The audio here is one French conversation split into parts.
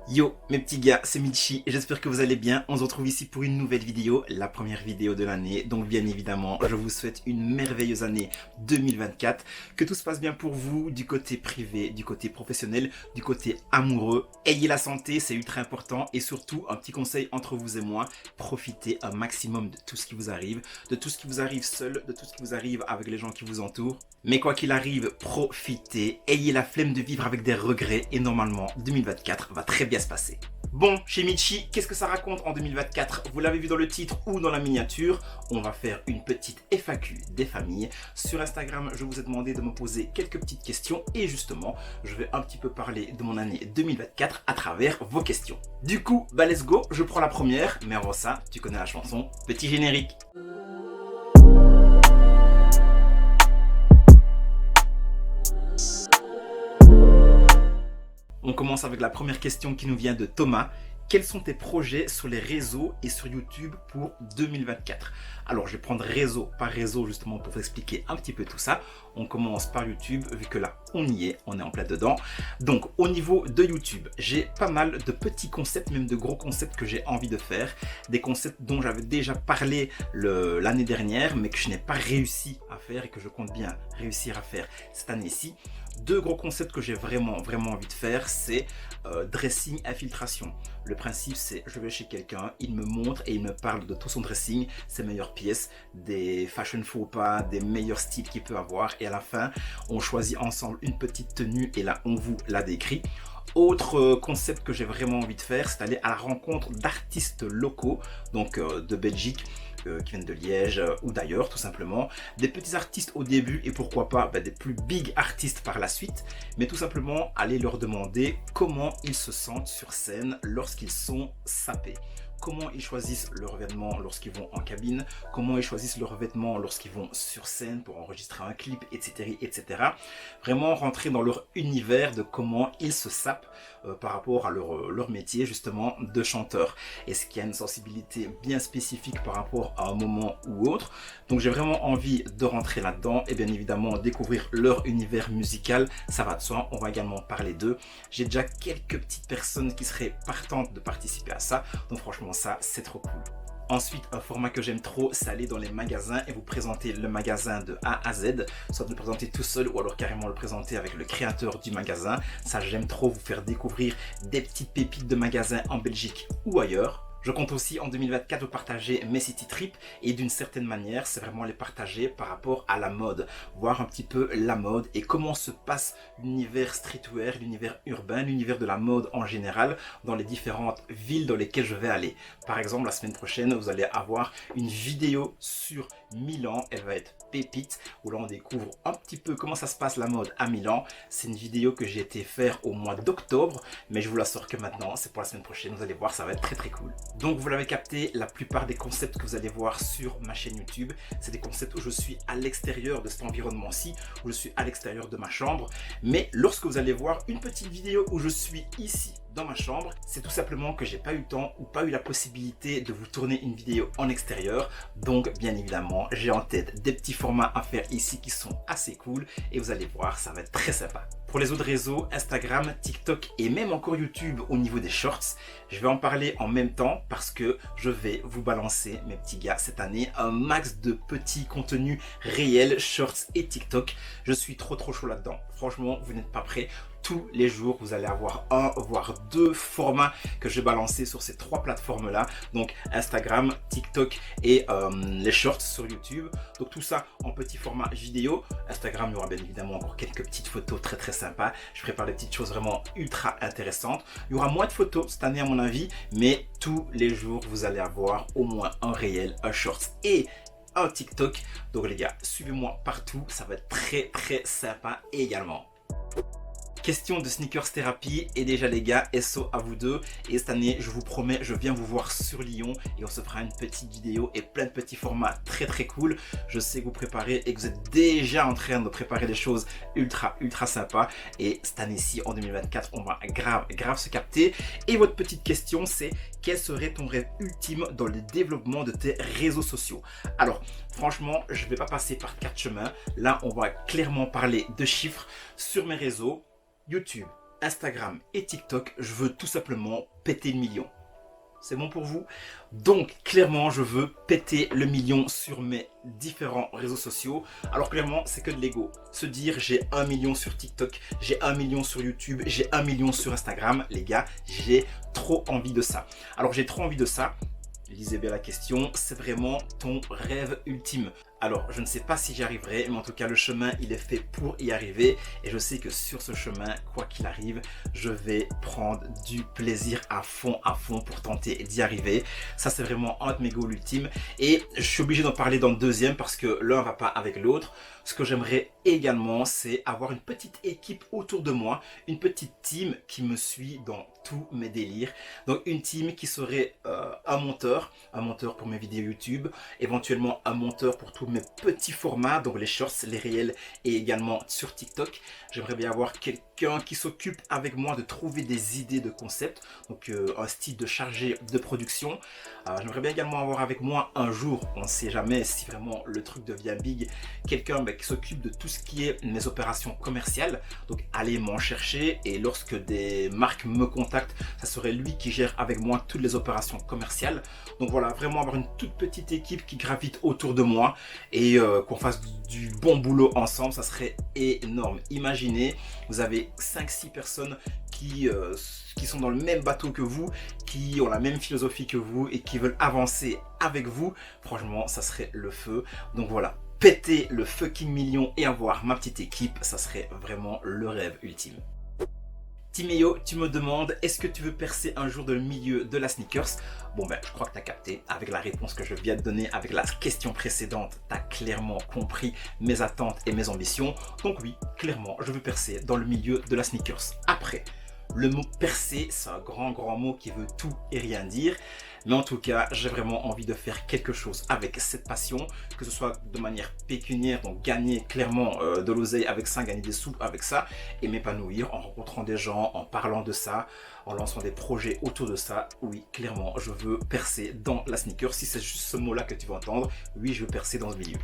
Yo mes petits gars, c'est Michi, j'espère que vous allez bien. On se retrouve ici pour une nouvelle vidéo, la première vidéo de l'année. Donc bien évidemment, je vous souhaite une merveilleuse année 2024. Que tout se passe bien pour vous, du côté privé, du côté professionnel, du côté amoureux. Ayez la santé, c'est ultra important. Et surtout, un petit conseil entre vous et moi, profitez un maximum de tout ce qui vous arrive. De tout ce qui vous arrive seul, de tout ce qui vous arrive avec les gens qui vous entourent. Mais quoi qu'il arrive, profitez, ayez la flemme de vivre avec des regrets et normalement 2024 va très bien se passer. Bon, chez Michi, qu'est-ce que ça raconte en 2024? Vous l'avez vu dans le titre ou dans la miniature, on va faire une petite FAQ des familles. Sur Instagram, je vous ai demandé de me poser quelques petites questions et justement, je vais un petit peu parler de mon année 2024 à travers vos questions. Du coup, bah let's go, je prends la première, mais avant ça, tu connais la chanson, petit générique. On commence avec la première question qui nous vient de Thomas. Quels sont tes projets sur les réseaux et sur YouTube pour 2024? Alors, je vais prendre réseau par réseau justement pour vous expliquer un petit peu tout ça. On commence par YouTube, vu que là, on y est, on est en plein dedans. Donc, au niveau de YouTube, j'ai pas mal de petits concepts, même de gros concepts que j'ai envie de faire. Des concepts dont j'avais déjà parlé l'année dernière, mais que je n'ai pas réussi à faire et que je compte bien réussir à faire cette année-ci. Deux gros concepts que j'ai vraiment envie de faire, c'est dressing, infiltration. Le principe, c'est je vais chez quelqu'un, il me montre et il me parle de tout son dressing, ses meilleures pièces, des fashion faux pas, des meilleurs styles qu'il peut avoir. Et à la fin, on choisit ensemble une petite tenue et là, on vous la décrit. Autre concept que j'ai vraiment envie de faire, c'est aller à la rencontre d'artistes locaux, donc de Belgique, qui viennent de Liège ou d'ailleurs tout simplement. Des petits artistes au début et pourquoi pas des plus big artistes par la suite, mais tout simplement aller leur demander comment ils se sentent sur scène lorsqu'ils sont sapés. Comment ils choisissent leur vêtement lorsqu'ils vont en cabine, comment ils choisissent leur vêtement lorsqu'ils vont sur scène pour enregistrer un clip, etc. etc. Vraiment rentrer dans leur univers de comment ils se sapent par rapport à leur métier justement de chanteur. Est-ce qu'il y a une sensibilité bien spécifique par rapport à un moment ou autre? Donc j'ai vraiment envie de rentrer là-dedans et bien évidemment découvrir leur univers musical, ça va de soi, on va également parler d'eux. J'ai déjà quelques petites personnes qui seraient partantes de participer à ça, donc franchement ça c'est trop cool. Ensuite, un format que j'aime trop, c'est aller dans les magasins et vous présenter le magasin de A à Z, soit de le présenter tout seul ou alors carrément le présenter avec le créateur du magasin. Ça, j'aime trop vous faire découvrir des petites pépites de magasins en Belgique ou ailleurs. Je compte aussi en 2024 vous partager mes city trips et d'une certaine manière, c'est vraiment les partager par rapport à la mode. Voir un petit peu la mode et comment se passe l'univers streetwear, l'univers urbain, l'univers de la mode en général dans les différentes villes dans lesquelles je vais aller. Par exemple, la semaine prochaine, vous allez avoir une vidéo sur Milan. Elle va être pépite où là on découvre un petit peu comment ça se passe la mode à Milan. C'est une vidéo que j'ai été faire au mois d'octobre, mais je vous la sors que maintenant, c'est pour la semaine prochaine. Vous allez voir, ça va être très cool. Donc vous l'avez capté, la plupart des concepts que vous allez voir sur ma chaîne YouTube, c'est des concepts où je suis à l'extérieur de cet environnement-ci, où je suis à l'extérieur de ma chambre. Mais lorsque vous allez voir une petite vidéo où je suis ici, dans ma chambre, c'est tout simplement que j'ai pas eu le temps ou pas eu la possibilité de vous tourner une vidéo en extérieur. Donc bien évidemment, j'ai en tête des petits formats à faire ici qui sont assez cool et vous allez voir, ça va être très sympa. Pour les autres réseaux, Instagram, TikTok et même encore YouTube au niveau des shorts, je vais en parler en même temps parce que je vais vous balancer, mes petits gars, cette année, un max de petits contenus réels, shorts et TikTok. Je suis trop chaud là-dedans. Franchement, vous n'êtes pas prêts. Tous les jours, vous allez avoir un, voire deux formats que je vais balancer sur ces trois plateformes-là. Donc Instagram, TikTok et les shorts sur YouTube. Donc tout ça en petit format vidéo. Instagram, il y aura bien évidemment encore quelques petites photos très sympas. Je prépare des petites choses vraiment ultra intéressantes. Il y aura moins de photos cette année à mon avis, mais tous les jours, vous allez avoir au moins un réel, un shorts et un TikTok. Donc les gars, suivez-moi partout. Ça va être très sympa également. Question de Sneakers Therapy et déjà les gars, SO à vous deux et cette année je vous promets je viens vous voir sur Lyon et on se fera une petite vidéo et plein de petits formats très cool. Je sais que vous préparez et que vous êtes déjà en train de préparer des choses ultra sympas et cette année-ci en 2024 on va grave se capter. Et votre petite question c'est quel serait ton rêve ultime dans le développement de tes réseaux sociaux? Alors franchement je ne vais pas passer par quatre chemins, là on va clairement parler de chiffres sur mes réseaux. YouTube, Instagram et TikTok, je veux tout simplement péter le million. C'est bon pour vous? Donc clairement je veux péter le million sur mes différents réseaux sociaux. Alors clairement c'est que de l'ego. Se dire j'ai 1 million sur TikTok, j'ai 1 million sur YouTube, j'ai 1 million sur Instagram. Les gars, j'ai trop envie de ça. Alors j'ai trop envie de ça. Lisez bien la question, c'est vraiment ton rêve ultime. Alors, je ne sais pas si j'y arriverai, mais en tout cas, le chemin, il est fait pour y arriver. Et je sais que sur ce chemin, quoi qu'il arrive, je vais prendre du plaisir à fond pour tenter d'y arriver. Ça, c'est vraiment un de mes goals ultimes. Et je suis obligé d'en parler dans le deuxième parce que l'un ne va pas avec l'autre. Ce que j'aimerais également, c'est avoir une petite équipe autour de moi, une petite team qui me suit dans tous mes délires. Donc, une team qui serait un monteur pour mes vidéos YouTube, éventuellement un monteur pour tous mes petits formats, donc les shorts, les réels et également sur TikTok. J'aimerais bien avoir quelqu'un qui s'occupe avec moi de trouver des idées de concept, donc un style de chargé de production. J'aimerais bien également avoir avec moi un jour, on ne sait jamais si vraiment le truc devient big, quelqu'un qui s'occupe de tout ce qui est mes opérations commerciales, donc aller m'en chercher, et lorsque des marques me contactent, ça serait lui qui gère avec moi toutes les opérations commerciales. Donc voilà, vraiment avoir une toute petite équipe qui gravite autour de moi et qu'on fasse du bon boulot ensemble, ça serait énorme. Imaginez, vous avez 5-6 personnes qui sont dans le même bateau que vous, qui ont la même philosophie que vous et qui veulent avancer avec vous. Franchement, ça serait le feu. Donc voilà, péter le fucking million et avoir ma petite équipe, ça serait vraiment le rêve ultime. Timéo, tu me demandes, est-ce que tu veux percer un jour dans le milieu de la sneakers? Bon ben, je crois que tu as capté, avec la réponse que je viens de donner, avec la question précédente, tu as clairement compris mes attentes et mes ambitions. Donc oui, clairement, je veux percer dans le milieu de la sneakers. Après, le mot percer, c'est un grand mot qui veut tout et rien dire. Mais en tout cas, j'ai vraiment envie de faire quelque chose avec cette passion, que ce soit de manière pécuniaire, donc gagner clairement de l'oseille avec ça, gagner des sous avec ça, et m'épanouir en rencontrant des gens, en parlant de ça, en lançant des projets autour de ça. Oui, clairement, je veux percer dans la sneaker. Si c'est juste ce mot-là que tu veux entendre, oui, je veux percer dans ce milieu.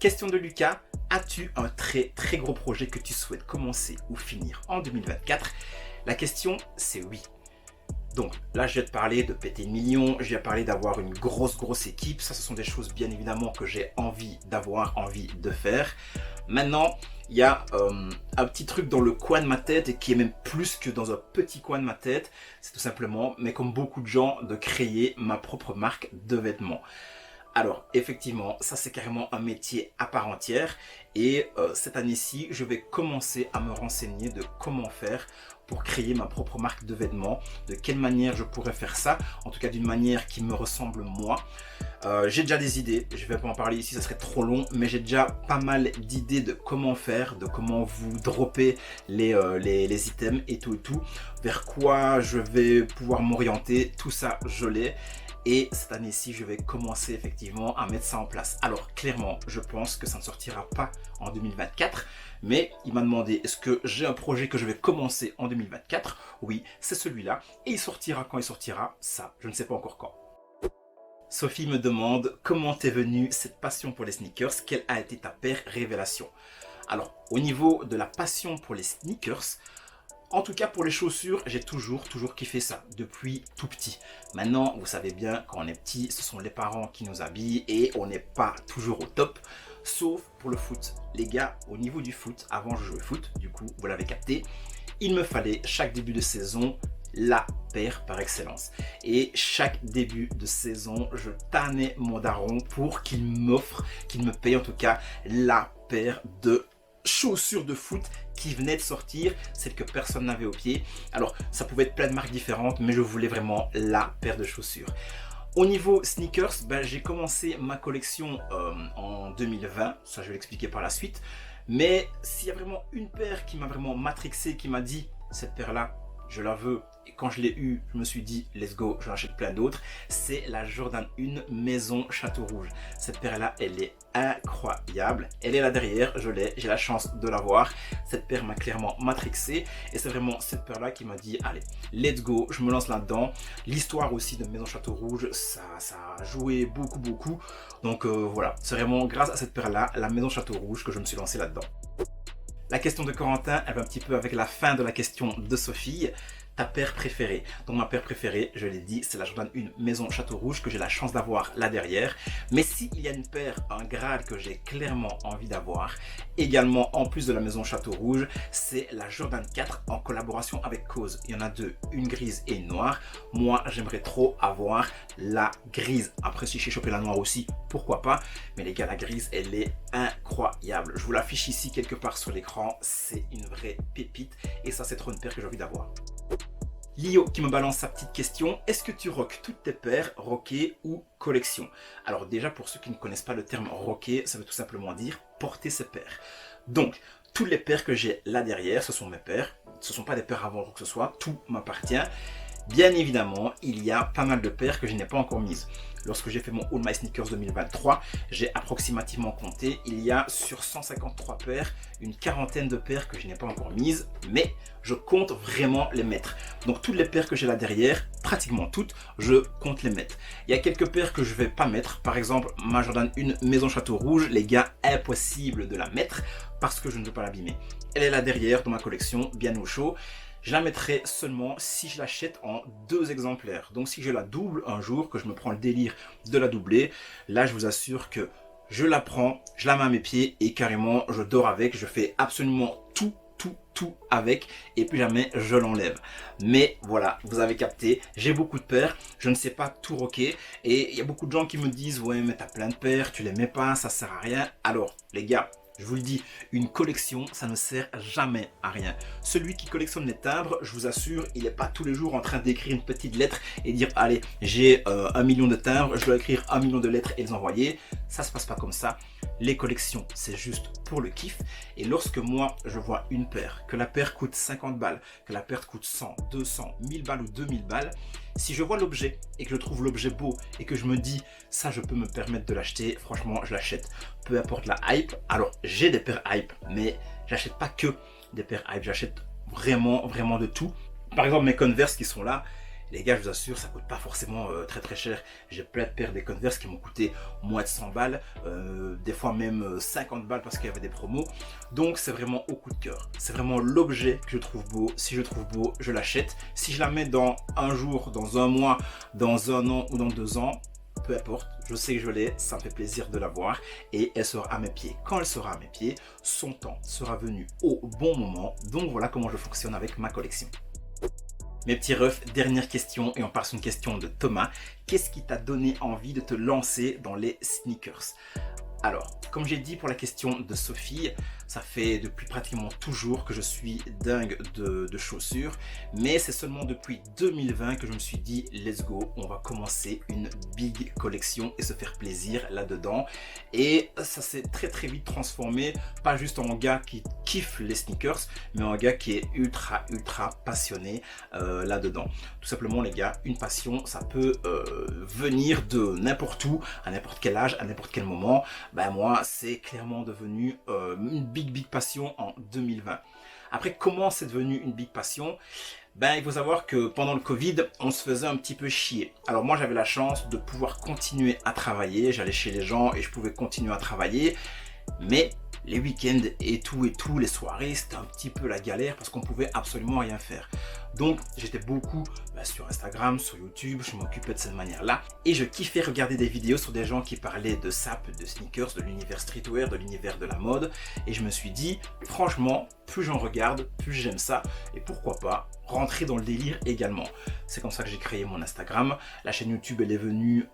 Question de Lucas, as-tu un très gros projet que tu souhaites commencer ou finir en 2024? La question, c'est oui. Donc là, je viens de parler de péter le million, je viens de parler d'avoir une grosse équipe. Ça, ce sont des choses bien évidemment que j'ai envie d'avoir, envie de faire. Maintenant, il y a un petit truc dans le coin de ma tête et qui est même plus que dans un petit coin de ma tête. C'est tout simplement, mais comme beaucoup de gens, de créer ma propre marque de vêtements. Alors effectivement, ça c'est carrément un métier à part entière et cette année-ci, je vais commencer à me renseigner de comment faire pour créer ma propre marque de vêtements, de quelle manière je pourrais faire ça, en tout cas d'une manière qui me ressemble moi. J'ai déjà des idées, je ne vais pas en parler ici, ça serait trop long, mais j'ai déjà pas mal d'idées de comment faire, de comment vous dropper les items et tout, vers quoi je vais pouvoir m'orienter, tout ça je l'ai. Et cette année-ci, je vais commencer effectivement à mettre ça en place. Alors clairement, je pense que ça ne sortira pas en 2024. Mais il m'a demandé, est-ce que j'ai un projet que je vais commencer en 2024? Oui, c'est celui-là. Et il sortira quand il sortira, ça, je ne sais pas encore quand. Sophie me demande, comment t'es venue cette passion pour les sneakers? Quelle a été ta pire révélation? Alors, au niveau de la passion pour les sneakers, en tout cas pour les chaussures, j'ai toujours kiffé ça, depuis tout petit. Maintenant, vous savez bien, quand on est petit, ce sont les parents qui nous habillent et on n'est pas toujours au top, sauf pour le foot. Les gars, au niveau du foot, avant je jouais au foot, du coup, vous l'avez capté, il me fallait chaque début de saison la paire par excellence. Et chaque début de saison, je tannais mon daron pour qu'il m'offre, qu'il me paye en tout cas la paire de chaussures de foot qui venait de sortir, celle que personne n'avait au pied. Alors ça pouvait être plein de marques différentes, mais je voulais vraiment la paire de chaussures. Au niveau sneakers, j'ai commencé ma collection en 2020, ça je vais l'expliquer par la suite. Mais s'il y a vraiment une paire qui m'a vraiment matrixé, qui m'a dit cette paire là je la veux, et quand je l'ai eue, je me suis dit let's go, j'en achète plein d'autres, c'est la Jordan 1 Maison Château Rouge. Cette paire là, elle est incroyable, elle est là derrière, je l'ai, j'ai la chance de l'avoir. Cette paire m'a clairement matrixé et c'est vraiment cette paire là qui m'a dit allez, let's go, je me lance là-dedans. L'histoire aussi de Maison Château Rouge, ça a joué beaucoup, donc voilà, c'est vraiment grâce à cette paire là, la Maison Château Rouge, que je me suis lancé là-dedans. La question de Corentin, elle va un petit peu avec la fin de la question de Sophie. Ta paire préférée. Donc ma paire préférée, je l'ai dit, c'est la Jordan 1 Maison Château Rouge que j'ai la chance d'avoir là derrière. Mais s'il y a une paire, un Graal que j'ai clairement envie d'avoir, également en plus de la Maison Château Rouge, c'est la Jordan 4 en collaboration avec Cause. Il y en a deux, une grise et une noire. Moi, j'aimerais trop avoir la grise. Après, si j'ai chopé la noire aussi, pourquoi pas. Mais les gars, la grise, elle est incroyable. Je vous l'affiche ici quelque part sur l'écran. C'est une vraie pépite. Et ça, c'est trop une paire que j'ai envie d'avoir. Lio qui me balance sa petite question, est-ce que tu rockes toutes tes paires, rocker ou collection? Alors déjà pour ceux qui ne connaissent pas le terme rocker, ça veut tout simplement dire porter ses paires. Donc toutes les paires que j'ai là derrière, ce sont mes paires, ce ne sont pas des paires avant quoi que ce soit, tout m'appartient. Bien évidemment, il y a pas mal de paires que je n'ai pas encore mises. Lorsque j'ai fait mon All My Sneakers 2023, j'ai approximativement compté, il y a sur 153 paires, une quarantaine de paires que je n'ai pas encore mises, mais je compte vraiment les mettre. Donc toutes les paires que j'ai là derrière, pratiquement toutes, je compte les mettre. Il y a quelques paires que je ne vais pas mettre, par exemple ma Jordan 1 Maison Château Rouge, les gars, impossible de la mettre parce que je ne veux pas l'abîmer. Elle est là derrière dans ma collection, bien au chaud. Je la mettrai seulement si je l'achète en 2 exemplaires. Donc si je la double un jour, que je me prends le délire de la doubler, là je vous assure que je la prends, je la mets à mes pieds et carrément je dors avec, je fais absolument tout avec et puis jamais je l'enlève. Mais voilà, vous avez capté, j'ai beaucoup de paires, je ne sais pas tout rocker et il y a beaucoup de gens qui me disent ouais mais t'as plein de paires, tu les mets pas, ça sert à rien. Alors les gars, je vous le dis, une collection, ça ne sert jamais à rien. Celui qui collectionne les timbres, je vous assure, il n'est pas tous les jours en train d'écrire une petite lettre et dire allez, j'ai 1 million de timbres, je dois écrire 1 million de lettres et les envoyer. Ça se passe pas comme ça. Les collections, c'est juste pour le kiff. Et lorsque moi, je vois une paire, que la paire coûte 50 balles, que la paire coûte 100, 200, 1000 balles ou 2000 balles, si je vois l'objet et que je trouve l'objet beau et que je me dis ça, je peux me permettre de l'acheter, franchement, je l'achète. Peu importe la hype. Alors, j'ai des paires hype, mais j'achète pas que des paires hype. J'achète vraiment de tout. Par exemple, mes Converse qui sont là, les gars, je vous assure, ça coûte pas forcément très cher. J'ai plein de paires des Converse qui m'ont coûté moins de 100 balles, des fois même 50 balles parce qu'il y avait des promos. Donc c'est vraiment au coup de cœur. C'est vraiment l'objet que je trouve beau. Si je trouve beau, je l'achète. Si je la mets dans un jour, dans un mois, dans un an ou dans 2 ans, peu importe, je sais que je l'ai, ça me fait plaisir de la voir et elle sera à mes pieds. Quand elle sera à mes pieds, son temps sera venu au bon moment. Donc voilà comment je fonctionne avec ma collection. Mes petits refs, dernière question et on part sur une question de Thomas. Qu'est-ce qui t'a donné envie de te lancer dans les sneakers? Alors, comme j'ai dit pour la question de Sophie, ça fait depuis pratiquement toujours que je suis dingue de chaussures, mais c'est seulement depuis 2020 que je me suis dit let's go, on va commencer une big collection et se faire plaisir là-dedans. Et ça s'est très vite transformé, pas juste en gars qui kiffe les sneakers, mais en gars qui est ultra passionné là-dedans. Tout simplement les gars, une passion, ça peut venir de n'importe où, à n'importe quel âge, à n'importe quel moment. Ben moi, c'est clairement devenu une big passion en 2020. Après, comment c'est devenu une big passion? Ben, il faut savoir que pendant le Covid, on se faisait un petit peu chier. Alors moi, j'avais la chance de pouvoir continuer à travailler. J'allais chez les gens et je pouvais continuer à travailler. Mais les week-ends et tout, les soirées, c'était un petit peu la galère parce qu'on pouvait absolument rien faire. Donc j'étais beaucoup sur Instagram, sur YouTube, je m'occupais de cette manière-là. Et je kiffais regarder des vidéos sur des gens qui parlaient de sap, de sneakers, de l'univers streetwear, de l'univers de la mode. Et je me suis dit, franchement, plus j'en regarde, plus j'aime ça. Et pourquoi pas rentrer dans le délire également. C'est comme ça que j'ai créé mon Instagram. La chaîne YouTube, elle est venue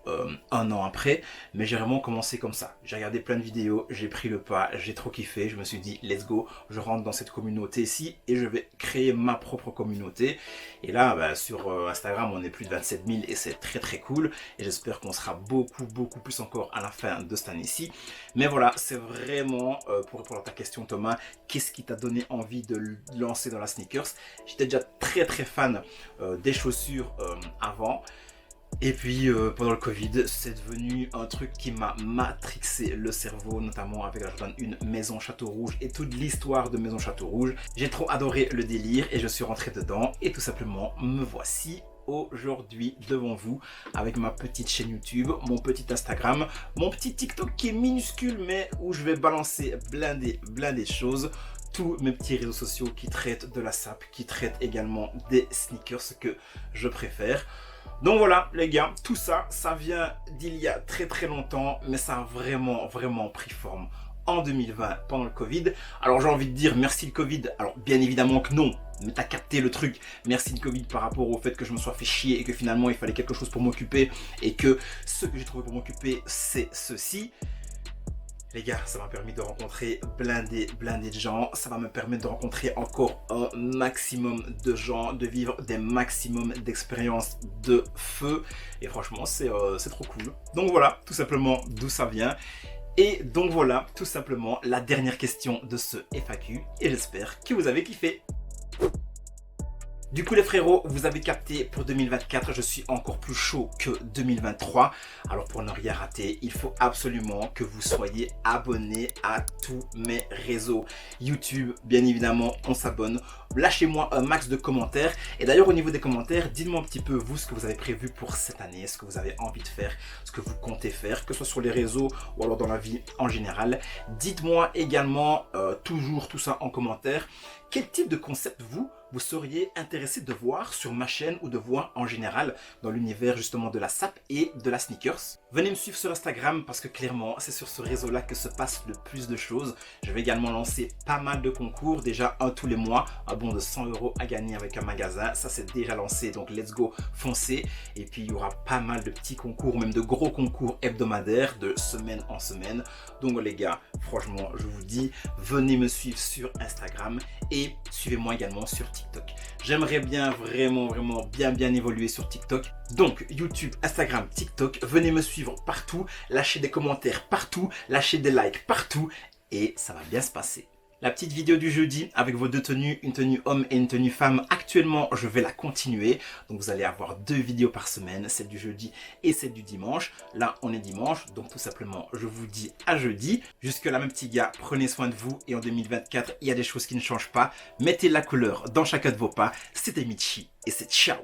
1 an après. Mais j'ai vraiment commencé comme ça. J'ai regardé plein de vidéos, j'ai pris le pas, j'ai trop kiffé. Je me suis dit, let's go, je rentre dans cette communauté-ci et je vais créer ma propre communauté. Et là, sur Instagram, on est plus de 27 000 et c'est très cool. Et j'espère qu'on sera beaucoup plus encore à la fin de cette année-ci. Mais voilà, c'est vraiment, pour répondre à ta question Thomas, qu'est-ce qui t'a donné envie de lancer dans la sneakers? J'étais déjà très fan des chaussures avant. Et puis pendant le Covid, c'est devenu un truc qui m'a matrixé le cerveau, notamment avec la Jordan 1 Maison Château Rouge et toute l'histoire de Maison Château Rouge. J'ai trop adoré le délire et je suis rentré dedans et tout simplement me voici aujourd'hui devant vous avec ma petite chaîne YouTube, mon petit Instagram, mon petit TikTok qui est minuscule mais où je vais balancer blindé choses. tous mes petits réseaux sociaux qui traitent de la SAP, qui traitent également des sneakers, ce que je préfère. Donc voilà les gars, tout ça, ça vient d'il y a très longtemps, mais ça a vraiment pris forme en 2020 pendant le Covid. Alors j'ai envie de dire merci le Covid. Alors bien évidemment que non, mais t'as capté le truc. Merci le Covid par rapport au fait que je me sois fait chier et que finalement il fallait quelque chose pour m'occuper et que ce que j'ai trouvé pour m'occuper c'est ceci. Les gars, ça m'a permis de rencontrer blindé de gens. Ça va me permettre de rencontrer encore un maximum de gens, de vivre des maximums d'expériences de feu. Et franchement, c'est trop cool. Donc voilà, tout simplement d'où ça vient. Et donc voilà, tout simplement la dernière question de ce FAQ. Et j'espère que vous avez kiffé. Du coup les frérots, vous avez capté, pour 2024, je suis encore plus chaud que 2023. Alors pour ne rien rater, il faut absolument que vous soyez abonnés à tous mes réseaux. YouTube, bien évidemment, on s'abonne. Lâchez-moi un max de commentaires. Et d'ailleurs au niveau des commentaires, dites-moi un petit peu vous ce que vous avez prévu pour cette année, ce que vous avez envie de faire, ce que vous comptez faire, que ce soit sur les réseaux ou alors dans la vie en général. Dites-moi également, toujours tout ça en commentaire, quel type de concept vous seriez intéressé de voir sur ma chaîne ou de voir en général dans l'univers justement de la SAP et de la sneakers. Venez me suivre sur Instagram parce que clairement c'est sur ce réseau là que se passe le plus de choses. Je vais également lancer pas mal de concours, déjà un tous les mois, un bon de 100 € à gagner avec un magasin, ça c'est déjà lancé, donc let's go, foncez. Et puis il y aura pas mal de petits concours, même de gros concours hebdomadaires de semaine en semaine. Donc les gars, franchement je vous dis, venez me suivre sur Instagram et suivez-moi également sur TikTok. J'aimerais bien vraiment bien évoluer sur TikTok. Donc YouTube, Instagram, TikTok, venez me suivre partout, lâchez des commentaires partout, lâchez des likes partout et ça va bien se passer. La petite vidéo du jeudi avec vos deux tenues, une tenue homme et une tenue femme, actuellement je vais la continuer. Donc vous allez avoir 2 vidéos par semaine, celle du jeudi et celle du dimanche. Là on est dimanche, donc tout simplement je vous dis à jeudi. Jusque là mes petits gars, prenez soin de vous et en 2024 il y a des choses qui ne changent pas. Mettez la couleur dans chacun de vos pas. C'était Michi et c'est ciao.